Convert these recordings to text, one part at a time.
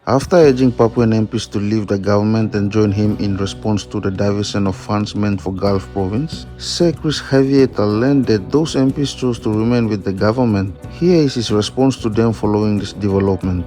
After urging Papuan MPs to leave the government and join him in response to the diversion of funds meant for Gulf province, Secretary Havieta learned that those MPs chose to remain with the government. Here is his response to them following this development.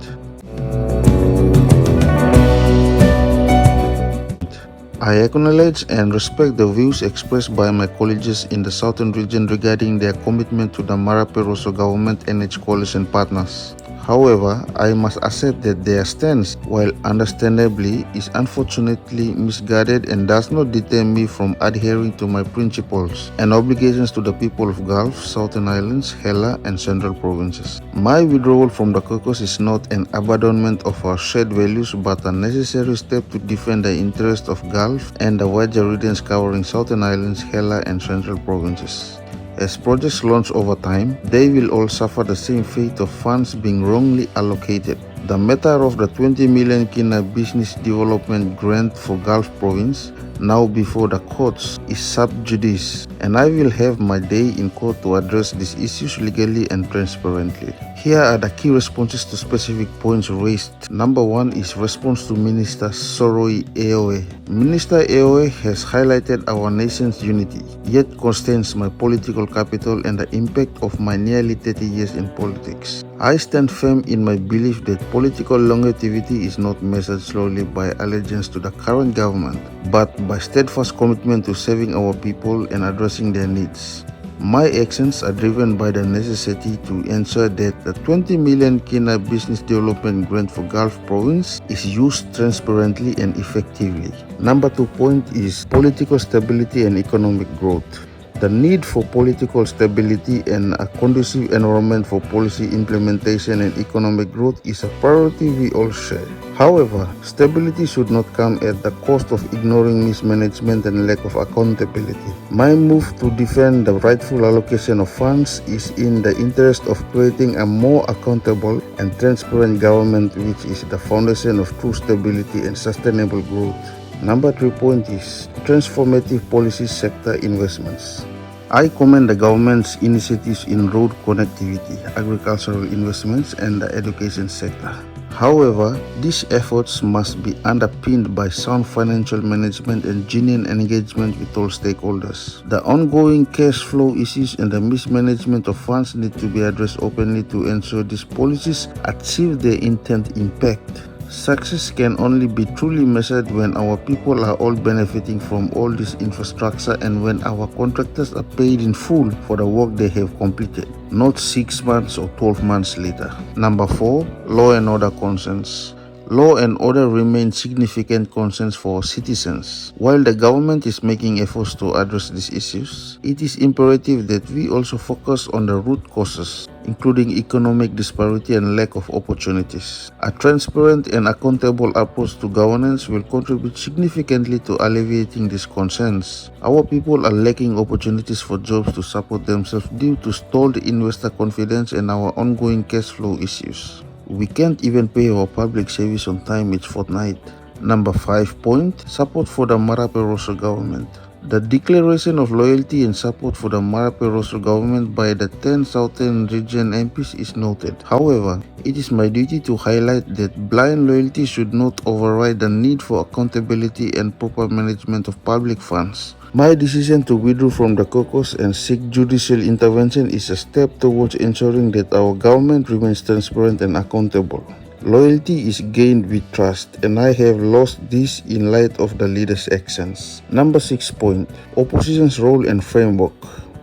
I acknowledge and respect the views expressed by my colleagues in the southern region regarding their commitment to the Marape-Rosso government and its coalition partners. However, I must accept that their stance, while understandably, is unfortunately misguided and does not deter me from adhering to my principles and obligations to the people of Gulf, Southern Islands, Hela, and Central Provinces. My withdrawal from the caucus is not an abandonment of our shared values but a necessary step to defend the interests of Gulf and the wider regions covering Southern Islands, Hela, and Central Provinces. As projects launch over time, they will all suffer the same fate of funds being wrongly allocated. The matter of the 20 million Kina business development grant for Gulf province, now before the courts, is sub judice, and I will have my day in court to address these issues legally and transparently. Here are the key responses to specific points raised. Number 1 is response to Minister Soroi Eoe. Minister Eoe has highlighted our nation's unity, yet constrains my political capital and the impact of my nearly 30 years in politics. I stand firm in my belief that political longevity is not measured solely by allegiance to the current government, but by steadfast commitment to serving our people and addressing their needs. My actions are driven by the necessity to ensure that the 20 million Kina business development grant for Gulf province is used transparently and effectively. Number 2 point is political stability and economic growth. The need for political stability and a conducive environment for policy implementation and economic growth is a priority we all share. However, stability should not come at the cost of ignoring mismanagement and lack of accountability. My move to defend the rightful allocation of funds is in the interest of creating a more accountable and transparent government, which is the foundation of true stability and sustainable growth. Number 3 point is transformative policy sector investments. I commend the government's initiatives in road connectivity, agricultural investments, and the education sector. However, these efforts must be underpinned by sound financial management and genuine engagement with all stakeholders. The ongoing cash flow issues and the mismanagement of funds need to be addressed openly to ensure these policies achieve their intended impact. Success can only be truly measured when our people are all benefiting from all this infrastructure and when our contractors are paid in full for the work they have completed, not 6 months or 12 months later. Number 4, law and order concerns. Law and order remain significant concerns for citizens. While the government is making efforts to address these issues, it is imperative that we also focus on the root causes, including economic disparity and lack of opportunities. A transparent and accountable approach to governance will contribute significantly to alleviating these concerns. Our people are lacking opportunities for jobs to support themselves due to stalled investor confidence and our ongoing cash flow issues. We can't even pay our public service on time each fortnight. Number 5 point, support for the Marape-Rosso government. The declaration of loyalty and support for the Marape-Rosso government by the 10 Southern Region MPs is noted. However, it is my duty to highlight that blind loyalty should not override the need for accountability and proper management of public funds. My decision to withdraw from the caucus and seek judicial intervention is a step towards ensuring that our government remains transparent and accountable. Loyalty is gained with trust, and I have lost this in light of the leaders' actions. Number 6 point, opposition's role and framework.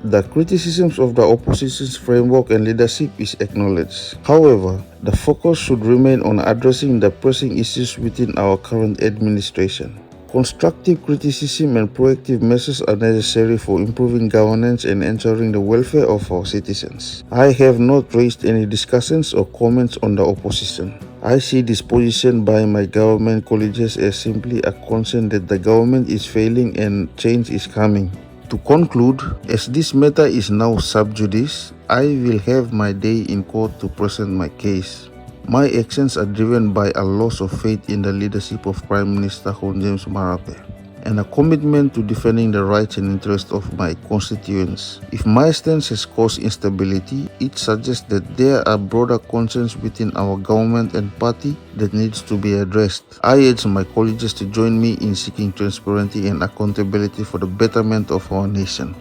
The criticisms of the opposition's framework and leadership is acknowledged. However, the focus should remain on addressing the pressing issues within our current administration. Constructive criticism and proactive measures are necessary for improving governance and ensuring the welfare of our citizens. I have not raised any discussions or comments on the opposition. I see this position by my government colleagues as simply a concern that the government is failing and change is coming. To conclude, as this matter is now sub judice, I will have my day in court to present my case. My actions are driven by a loss of faith in the leadership of Prime Minister Hon James Marape, and a commitment to defending the rights and interests of my constituents. If my stance has caused instability, it suggests that there are broader concerns within our government and party that needs to be addressed. I urge my colleagues to join me in seeking transparency and accountability for the betterment of our nation.